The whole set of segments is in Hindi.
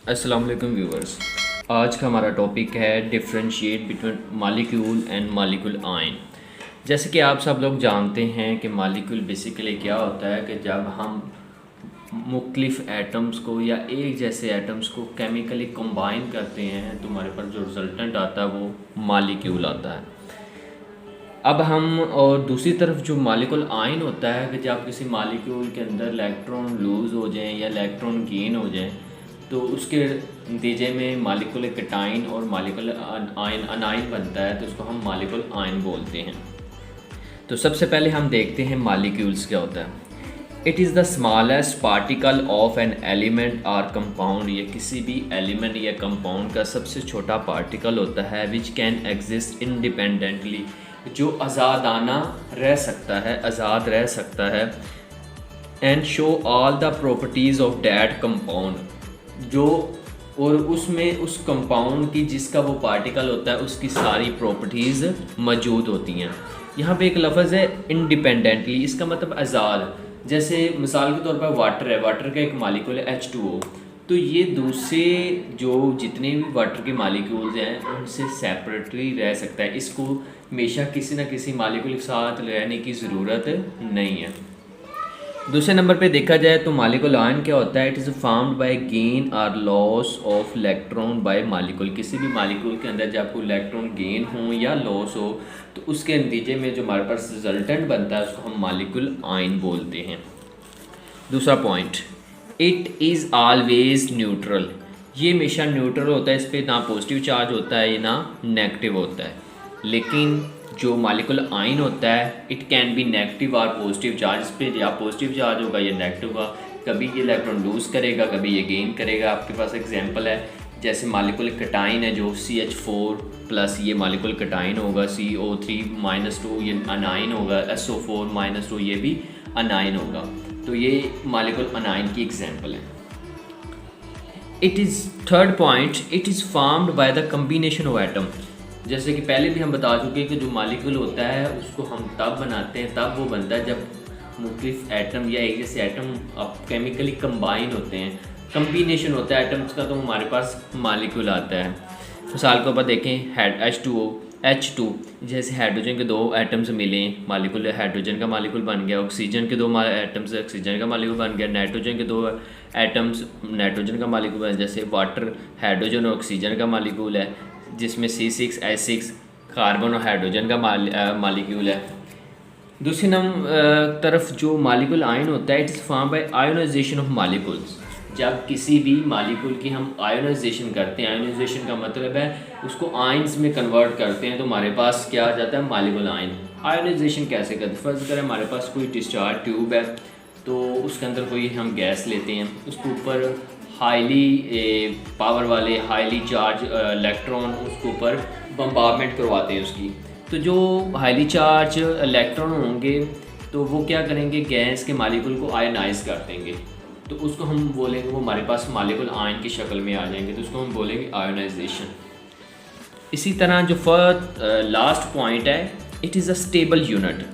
अस्सलाम वालेकुम व्यूवर्स। आज का हमारा टॉपिक है differentiate between molecule and molecule ion. जैसे कि आप सब लोग जानते हैं कि मालिक्यूल बेसिकली क्या होता है कि जब हम मुख्तलिफ़ एटम्स को या एक जैसे एटम्स को केमिकली कंबाइन करते हैं तो हमारे पास जो रिजल्टेंट आता है वो मालिक्यूल आता है। अब हम और दूसरी तरफ जो मालिक्यूल आयन होता है कि जब किसी मालिक्यूल के अंदर इलेक्ट्रॉन लूज़ हो जाएं या इलेक्ट्रॉन गेन हो जाएं तो उसके नतीजे में मालिक्यूल कटाइन और मालिक्यूल आयन अनाइन बनता है, तो उसको हम मालिक्यूल आयन बोलते हैं। तो सबसे पहले हम देखते हैं मालिक्यूल्स क्या होता है। It is the smallest particle of an element और कंपाउंड। ये किसी भी एलिमेंट या कंपाउंड का सबसे छोटा पार्टिकल होता है विच कैन एग्जिस्ट इंडिपेंडेंटली, जो आज़ादाना रह सकता है, आज़ाद रह सकता है। And show all the properties of that compound, जो और उसमें उस कंपाउंड की जिसका वो पार्टिकल होता है उसकी सारी प्रॉपर्टीज़ मौजूद होती हैं। यहाँ पे एक लफ्ज़ है इंडिपेंडेंटली, इसका मतलब आज़ाद। जैसे मिसाल के तौर पर वाटर है, वाटर का एक मालिक्यूल है H2O, तो ये दूसरे जो जितने भी वाटर के मालिक्यूल्स हैं उनसे सेपरेटली रह सकता है। इसको हमेशा किसी न किसी मालिक्यूल के साथ रहने की ज़रूरत नहीं है। दूसरे नंबर पे देखा जाए तो मालिक्यूल आयन क्या होता है। It is formed by gain और loss of electron by molecule. किसी भी मालिक्यूल के अंदर जब कोई इलेक्ट्रॉन गेन हो या लॉस हो तो उसके नतीजे में जो हमारे पास रिजल्टेंट बनता है उसको हम मालिक्यूल आयन बोलते हैं। दूसरा point, it is always neutral. ये हमेशा न्यूट्रल होता है, इस पर ना पॉजिटिव चार्ज होता है ना नेगेटिव होता है। लेकिन जो मालिक्यूल आयन होता है इट कैन बी नेगेटिव और पॉजिटिव चार्ज। इस पर या पॉजिटिव चार्ज होगा या नेगेटिव होगा। कभी ये इलेक्ट्रॉन लूज़ करेगा, कभी ये गेन करेगा। आपके पास एग्जांपल है, जैसे मालिक्यूल कटाइन है जो CH4 प्लस, ये मालिक्यूल कटाइन होगा। CO3-2 ये अनाइन होगा। SO4-2 ये भी अनाइन होगा। तो ये मालिक्यूल अनाइन की एग्जांपल है। It is third point, it is formed by the combination of atom. जैसे कि पहले भी हम बता चुके हैं कि जो मालिक्यूल होता है उसको हम तब बनाते हैं, तब वो बनता है जब मुख्तलिफ एटम या एक जैसे एटम अब केमिकली कंबाइन होते हैं, कम्बिनेशन होता है एटम्स का, तो हमारे पास मालिक्यूल आता है। मिसाल के ऊपर देखें, H2, जैसे हाइड्रोजन के दो एटम्स मिले, मालिक्यूल हाइड्रोजन का मालिक्यूल बन गया। ऑक्सीजन के दो एटम्स ऑक्सीजन का मालिक्यूल बन गया। नाइट्रोजन के दो एटम्स नाइट्रोजन का मालिक्यूल बन। जैसे वाटर हाइड्रोजन और ऑक्सीजन का मालिक्यूल है जिसमें C6H6 कार्बन और हाइड्रोजन का मालिक्यूल है। दूसरी तरफ जो मालिक्यूल आयन होता है it is form by ionisation of molecules. जब किसी भी मालिक्यूल की हम आयोनाइजेशन करते हैं, आयोनाइजेशन का मतलब है उसको आयन्स में कन्वर्ट करते हैं, तो हमारे पास क्या आ जाता है मालिक्यूल आयन। आयोनाइजेशन कैसे करते हैं, फर्ज करें हमारे पास कोई डिस्चार्ज ट्यूब है, तो उसके अंदर कोई हम गैस लेते हैं, उसके ऊपर हाईली पावर वाले हाईली चार्ज इलेक्ट्रॉन उसके ऊपर बम्बार्डमेंट करवाते हैं उसकी। तो जो हाईली चार्ज इलेक्ट्रॉन होंगे तो वो क्या करेंगे, गैस के मालिक्यूल को आयनाइज कर देंगे, तो उसको हम बोलेंगे, वो हमारे पास मालिक्यूल आयन की शक्ल में आ जाएंगे, तो उसको हम बोलेंगे आयोनाइजेशन। इसी तरह जो लास्ट पॉइंट है, it is a stable unit.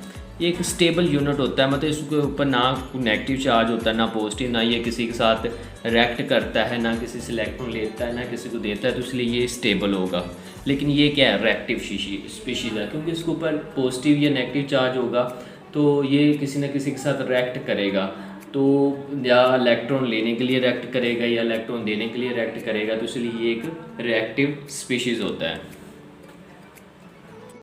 ये एक स्टेबल यूनिट होता है, मतलब इसके ऊपर ना नेगेटिव चार्ज होता है ना पॉजिटिव, ना ये किसी के साथ रिएक्ट करता है, ना किसी से इलेक्ट्रॉन लेता है, ना किसी को देता है, तो इसलिए ये स्टेबल होगा। लेकिन ये क्या है, रिएक्टिव स्पीशीज़ है, क्योंकि इसके ऊपर पॉजिटिव या नेगेटिव चार्ज होगा तो ये किसी न किसी के साथ रिएक्ट करेगा, तो या इलेक्ट्रॉन लेने के लिए रिएक्ट करेगा या इलेक्ट्रॉन देने के लिए रिएक्ट करेगा, तो इसलिए ये एक रिएक्टिव स्पीशीज़ होता है।